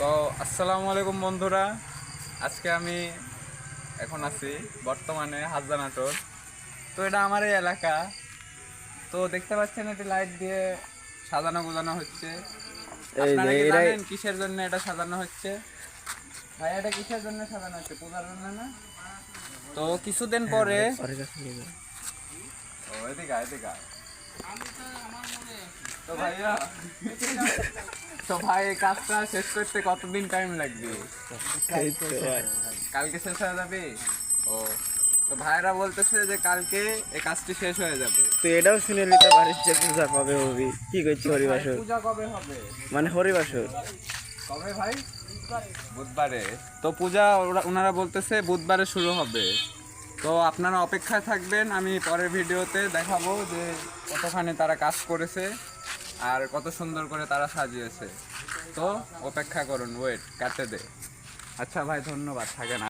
তো আসসালামু আলাইকুম বন্ধুরা, আজকে আমি এখন আছি বর্তমানে হাজরা নাটোর। তো এটা আমার এই এলাকা। তো দেখতে পাচ্ছেন এটি লাইট দিয়ে সাজানো গোজানো হচ্ছে। এই যে আপনারা কি এরাই জানেন কিসের জন্য এটা সাজানো হচ্ছে? ভাই এটা কিসের জন্য সাজানো হচ্ছে? পূজার জন্য না? তো কিছুদিন পরে পরে কাছে নিয়ে যাও। ও এদিকে আয়, এদিকে আয়। তো ভাইয়া তো ভাই এই কাজটা শেষ করতে কতদিন টাইম লাগবে? এই তো ভাই। কালকে শেষ হয়ে যাবে? ও, তো ভাইরা বলতেছে যে কালকে এই কাজটি শেষ হয়ে যাবে। তো এটাও শুনে নিতে পারিস যে পূজা কবে হবি, কি করছি ভাই, হরিবাসর, পূজা কবে হবে? মানে হরিবাসর। কবে ভাই? বুধবারে। তো পূজা ওনারা বলতেছে বুধবারে শুরু হবে। তো আপনারা অপেক্ষায় থাকবেন, আমি পরের ভিডিওতে দেখাবো যে কতখানি তারা কাজ করেছে আর কত সুন্দর করে তারা সাজিয়েছে। তো অপেক্ষা করুন, ওয়েট কাটতে দে। আচ্ছা ভাই, ধন্যবাদ, থাকেন।